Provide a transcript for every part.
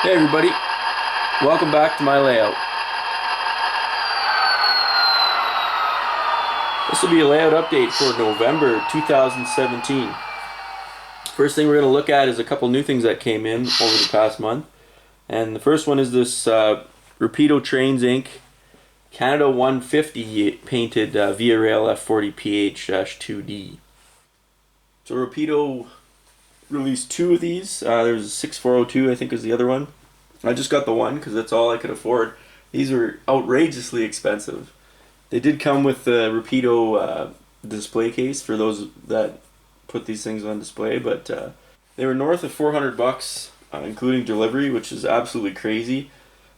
Hey everybody, welcome back to my layout. This will be a layout update for November 2017. First thing we're going to look at is a couple new things that came in over the past month. And the first one is this Rapido Trains Inc. Canada 150 painted VIA Rail F40PH-2D. So Rapido released two of these. There's a 6402, I think, is the other one. I just got the one because that's all I could afford. These are outrageously expensive. They did come with the Rapido display case for those that put these things on display, but they were north of $400, including delivery, which is absolutely crazy.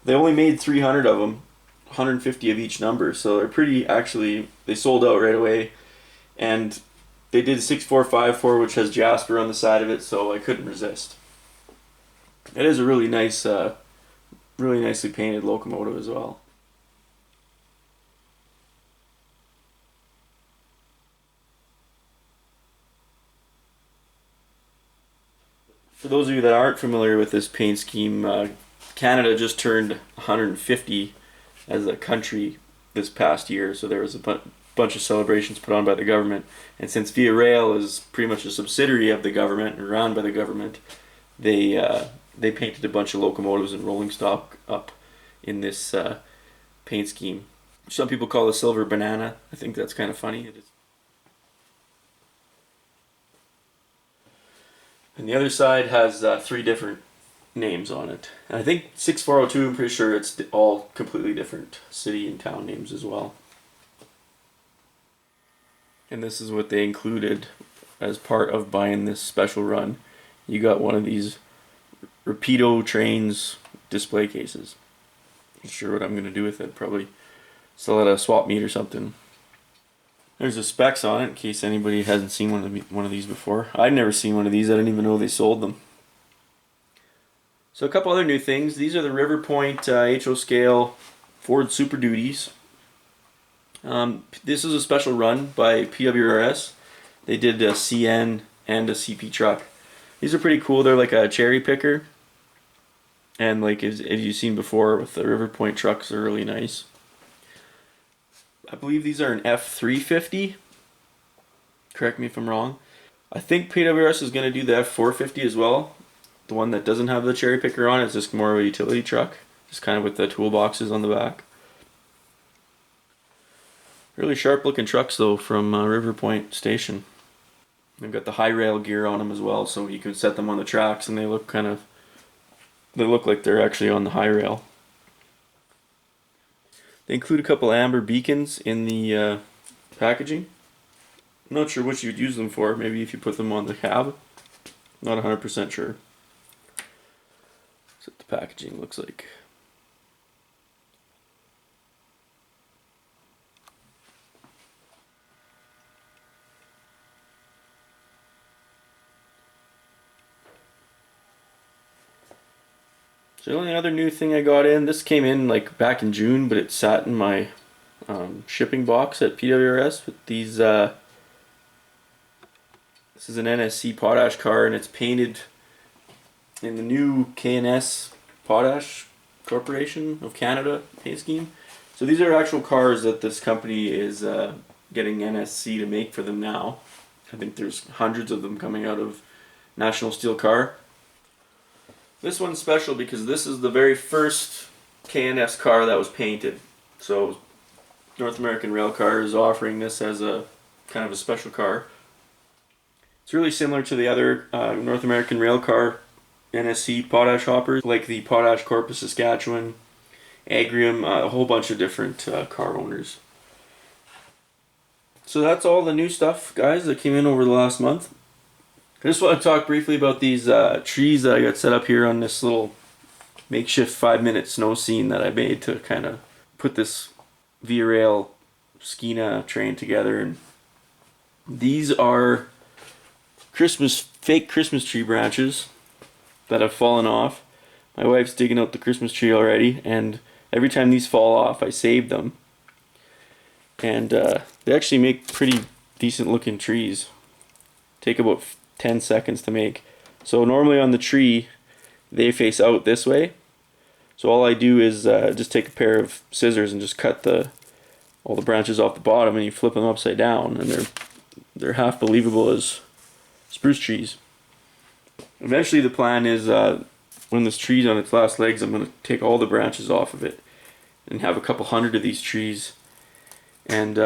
They only made 300 of them, 150 of each number, so they're pretty, actually, they sold out right away. And they did 6454, which has Jasper on the side of it, so I couldn't resist. It is a really nice, really nicely painted locomotive as well. For those of you that aren't familiar with this paint scheme, Canada just turned 150 as a country this past year, so there was a bunch of celebrations put on by the government. And since VIA Rail is pretty much a subsidiary of the government and run by the government, they painted a bunch of locomotives and rolling stock up in this paint scheme. Some people call it silver banana. I think that's kind of funny. It is. And the other side has three different names on it. And I think 6402, I'm pretty sure it's all completely different city and town names as well. And this is what they included as part of buying this special run. You got one of these Rapido Trains display cases. Not sure what I'm going to do with it. Probably sell it at a swap meet or something. There's the specs on it in case anybody hasn't seen one of these before. I'd never seen one of these. I didn't even know they sold them. So a couple other new things. These are the Riverpoint HO scale Ford Superduties. This is a special run by PWRS. They did a CN and a CP truck. These are pretty cool. They're like a cherry picker. And like as you've seen before with the Riverpoint trucks, they're really nice. I believe these are an F350. Correct me if I'm wrong. I think PWRS is going to do the F450 as well. The one that doesn't have the cherry picker on it is just more of a utility truck. Just kind of with the toolboxes on the back. Really sharp looking trucks though from Riverpoint Station. They've got the high rail gear on them as well, so you can set them on the tracks and they look like they're actually on the high rail. They include a couple amber beacons in the packaging. I'm not sure what you'd use them for. Maybe if you put them on the cab. Not 100% sure. That's what the packaging looks like. So the only other new thing I got in, this came in like back in June, but it sat in my shipping box at PWRS with these. This is an Nsc Potash Car, and it's painted in the new K+S Potash Corporation of Canada paint scheme. So these are actual cars that this company is getting Nsc to make for them now. I think there's hundreds of them coming out of National Steel Car. This one's special because this is the very first K+S car that was painted. So North American Rail Car is offering this as a kind of a special car. It's really similar to the other North American Rail Car Nsc potash hoppers, like the Potash Corp of Saskatchewan, Agrium, a whole bunch of different car owners. So that's all the new stuff, guys, that came in over the last month. I just want to talk briefly about these trees that I got set up here on this little makeshift 5-minute snow scene that I made to kind of put this VIA Rail Skeena train together. And these are fake Christmas tree branches that have fallen off. My wife's digging out the Christmas tree already, and every time these fall off I save them. And they actually make pretty decent looking trees. Take about 10 seconds to make. So normally on the tree they face out this way. So all I do is just take a pair of scissors and just cut all the branches off the bottom, and you flip them upside down, and they're half believable as spruce trees. Eventually the plan is when this tree's on its last legs, I'm going to take all the branches off of it and have a couple hundred of these trees. And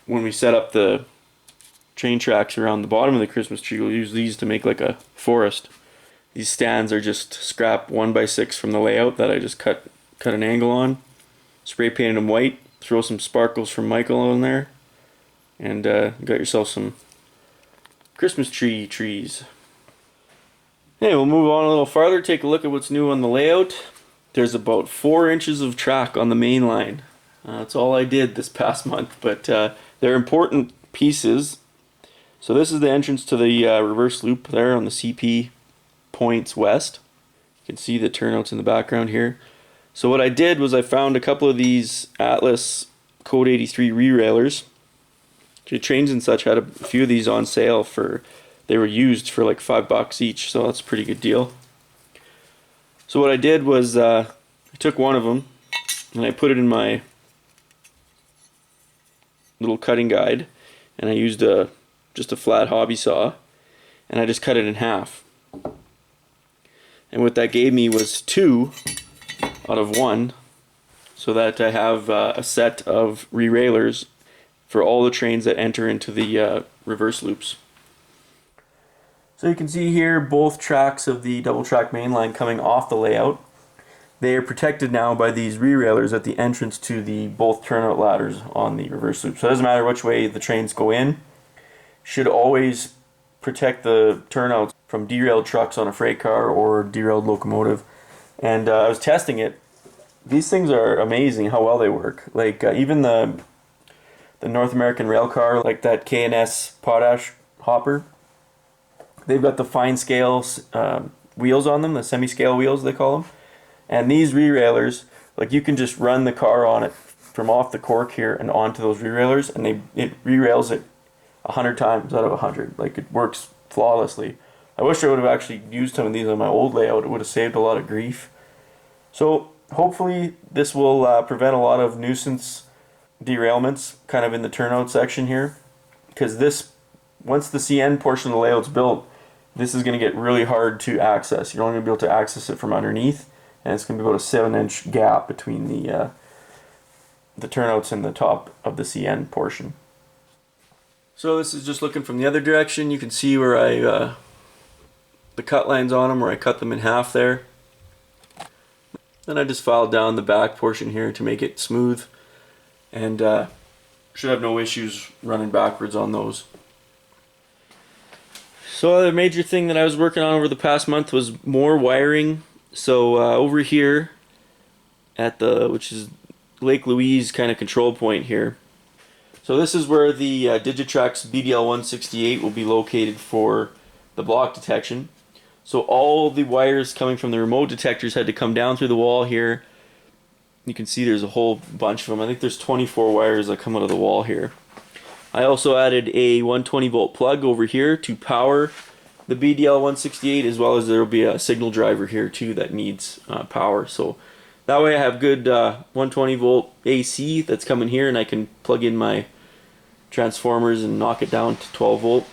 when we set up the train tracks around the bottom of the Christmas tree, we'll use these to make like a forest. These stands are just scrap 1x6 from the layout that I just cut an angle on, spray painted them white, throw some sparkles from Michael in there, and got yourself some Christmas trees. Okay, we'll move on a little farther, take a look at what's new on the layout. There's about 4 inches of track on the main line. That's all I did this past month, but they're important pieces. So this is the entrance to the reverse loop there on the CP points west. You can see the turnouts in the background here. So what I did was I found a couple of these Atlas Code 83 rerailers. Trains and such had a few of these on sale they were used for like $5 each, so that's a pretty good deal. So what I did was I took one of them and I put it in my little cutting guide, and I used just a flat hobby saw, and I just cut it in half. And what that gave me was 2 out of 1, so that I have a set of rerailers for all the trains that enter into the reverse loops. So you can see here both tracks of the double track main line coming off the layout. They are protected now by these rerailers at the entrance to the both turnout ladders on the reverse loop. So it doesn't matter which way the trains go in. Should always protect the turnouts from derailed trucks on a freight car or derailed locomotive. And I was testing it. These things are amazing how well they work. Like even the North American rail car, like that K+S Potash hopper, they've got the fine scale wheels on them, the semi-scale wheels they call them. And these rerailers, like you can just run the car on it from off the Cork here and onto those rerailers, and it rerails it 100 times out of 100. Like it works flawlessly. I wish I would have actually used some of these on my old layout. It would have saved a lot of grief. So hopefully this will prevent a lot of nuisance derailments kind of in the turnout section here, because once the CN portion of the layout's built, this is going to get really hard to access. You're only going to be able to access it from underneath, and it's going to be about a 7-inch gap between the turnouts and the top of the CN portion. So this is just looking from the other direction. You can see where the cut lines on them, where I cut them in half there. Then I just filed down the back portion here to make it smooth, and should have no issues running backwards on those. So the major thing that I was working on over the past month was more wiring. So over here at which is Lake Louise kind of control point here. So this is where the Digitrax BDL168 will be located for the block detection. So all the wires coming from the remote detectors had to come down through the wall here. You can see there's a whole bunch of them. I think there's 24 wires that come out of the wall here. I also added a 120 volt plug over here to power the BDL168, as well as there will be a signal driver here too that needs power. So that way I have good 120 volt AC that's coming here, and I can plug in my transformers and knock it down to 12 volt.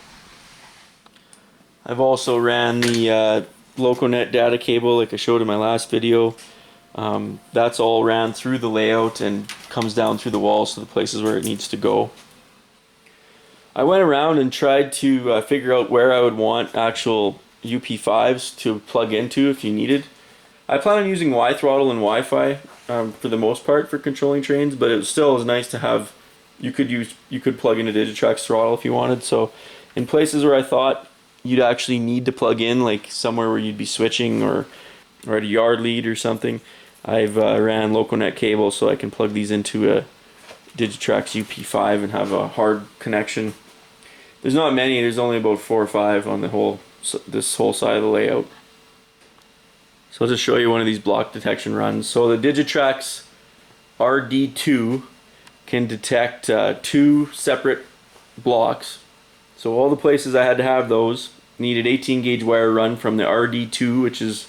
I've also ran the LocoNet data cable like I showed in my last video. That's all ran through the layout and comes down through the walls to the places where it needs to go. I went around and tried to figure out where I would want actual UP5s to plug into if you needed. I plan on using Y-throttle and Wi-Fi for the most part for controlling trains, but it still is nice to have. You could plug in a Digitrax throttle if you wanted. So in places where I thought you'd actually need to plug in, like somewhere where you'd be switching or at a yard lead or something, I've ran LocoNet cable so I can plug these into a Digitrax UP5 and have a hard connection. There's not many, there's only about 4 or 5 on this whole side of the layout. So I'll just show you one of these block detection runs. So the Digitrax RD2 can detect 2 separate blocks. So all the places I had to have those needed 18 gauge wire run from the RD2, which is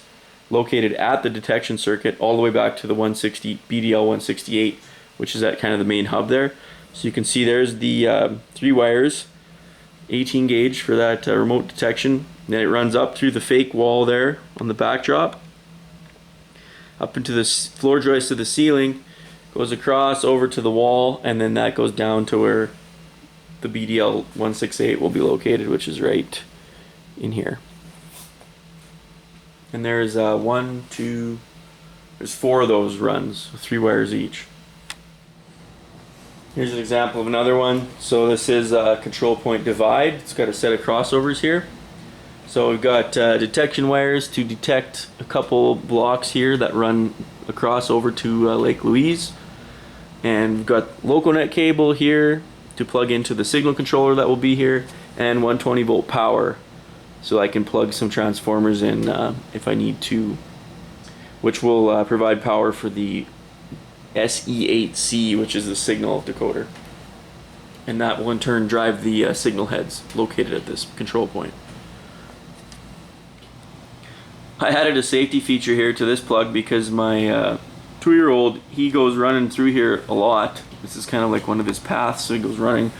located at the detection circuit all the way back to the 160 BDL 168, which is at kind of the main hub there. So you can see there's the 3 wires, 18 gauge for that remote detection. Then it runs up through the fake wall there on the backdrop, up into the floor joist of the ceiling, goes across over to the wall, and then that goes down to where the BDL 168 will be located, which is right in here. And there's there's 4 of those runs, 3 wires each. Here's an example of another one. So this is a control point divide. It's got a set of crossovers here. So we've got detection wires to detect a couple blocks here that run across over to Lake Louise. And we've got LocoNet cable here to plug into the signal controller that will be here, and 120 volt power. So I can plug some transformers in if I need to, which will provide power for the SE8C, which is the signal decoder. And that will in turn drive the signal heads located at this control point. I added a safety feature here to this plug because my 2-year-old, he goes running through here a lot. This is kind of like one of his paths, so he goes running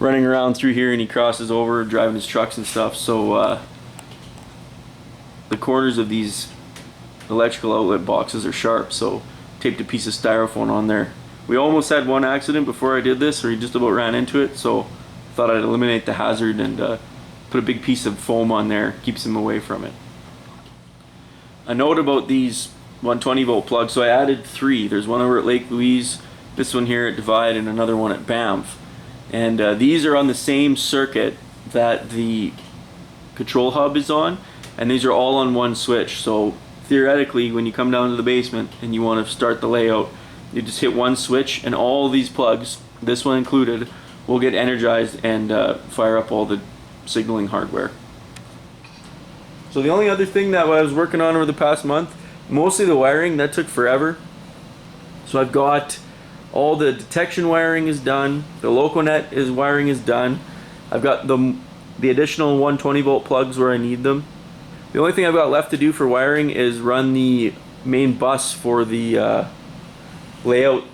around through here, and he crosses over driving his trucks and stuff. So the corners of these electrical outlet boxes are sharp, so taped a piece of styrofoam on there. We almost had one accident before I did this, or he just about ran into it, so thought I'd eliminate the hazard and put a big piece of foam on there, keeps him away from it. A note about these 120 volt plugs, so I added 3. There's one over at Lake Louise, this one here at Divide, and another one at Banff. And these are on the same circuit that the control hub is on, and these are all on one switch. So theoretically, when you come down to the basement and you want to start the layout, you just hit one switch, and all these plugs, this one included, will get energized and fire up all the signaling hardware. So the only other thing that I was working on over the past month, mostly the wiring, that took forever. So I've got all the detection wiring is done, the LocoNet wiring is done. I've got the additional 120 volt plugs where I need them. The only thing I've got left to do for wiring is run the main bus for the layout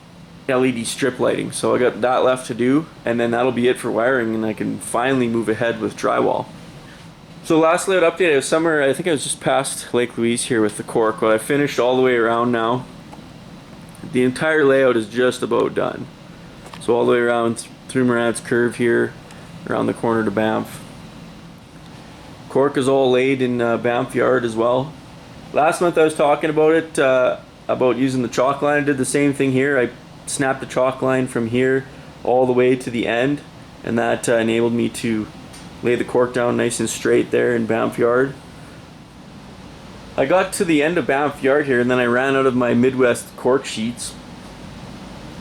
LED strip lighting. So I got that left to do, and then that'll be it for wiring, and I can finally move ahead with drywall. So last layout update, it was summer, I think I was just past Lake Louise here with the Cork, but I finished all the way around now. The entire layout is just about done. So all the way around through Moran's Curve here, around the corner to Banff. Cork is all laid in Banff Yard as well. Last month I was talking about it, about using the chalk line. I did the same thing here. I snapped the chalk line from here all the way to the end, and that enabled me to lay the cork down nice and straight there in Banff Yard. I got to the end of Banff Yard here, and then I ran out of my Midwest cork sheets,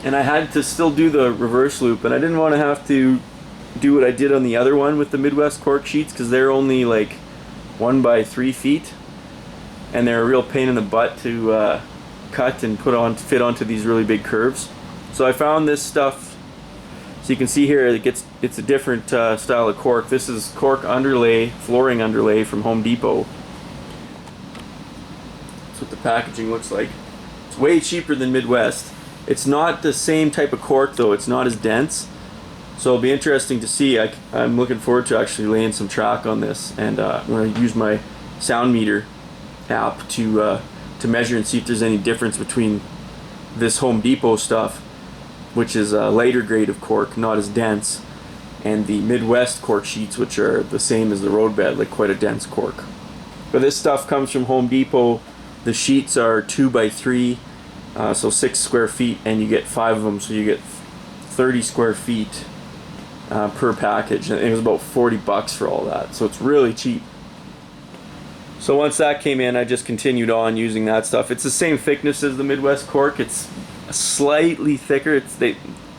and I had to still do the reverse loop, and I didn't want to have to do what I did on the other one with the Midwest cork sheets, because they're only like 1 by 3 feet, and they're a real pain in the butt to cut and fit onto these really big curves. So I found this stuff. So you can see here it's a different style of cork. This is cork underlay, flooring underlay from Home Depot. That's what the packaging looks like. It's way cheaper than Midwest. It's not the same type of cork though, it's not as dense. So it'll be interesting to see. I'm looking forward to actually laying some track on this, and I'm going to use my sound meter app to measure and see if there's any difference between this Home Depot stuff, which is a lighter grade of cork, not as dense, and the Midwest cork sheets, which are the same as the roadbed, like quite a dense cork. But this stuff comes from Home Depot. The sheets are 2 by 3, so 6 square feet, and you get 5 of them, so you get 30 square feet per package, and it was about $40 for all that, so it's really cheap. So once that came in, I just continued on using that stuff. It's the same thickness as the Midwest cork. It's slightly thicker.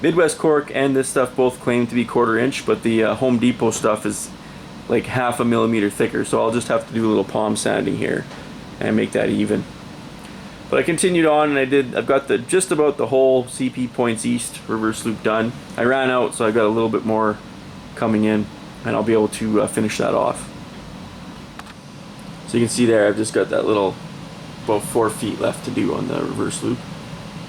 Midwest cork and this stuff both claim to be 1/4 inch, but the Home Depot stuff is like 1/2 millimeter thicker, so I'll just have to do a little palm sanding here and make that even. But I continued on, and I've got just about the whole CP points east reverse loop done. I ran out, so I got a little bit more coming in, and I'll be able to finish that off. So you can see there, I've just got that little about 4 feet left to do on the reverse loop.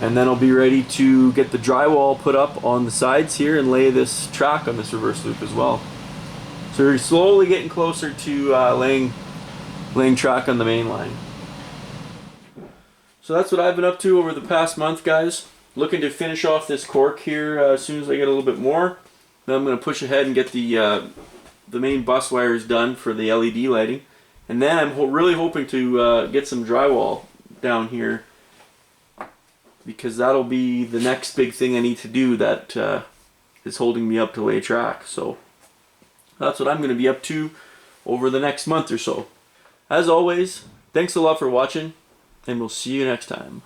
And then I'll be ready to get the drywall put up on the sides here and lay this track on this reverse loop as well. So we're slowly getting closer to laying track on the main line. So that's what I've been up to over the past month, guys. Looking to finish off this Cork here as soon as I get a little bit more. Then I'm going to push ahead and get the main bus wires done for the LED lighting. And then I'm really hoping to get some drywall down here, because that'll be the next big thing I need to do that is holding me up to lay track. So that's what I'm going to be up to over the next month or so. As always, thanks a lot for watching, and we'll see you next time.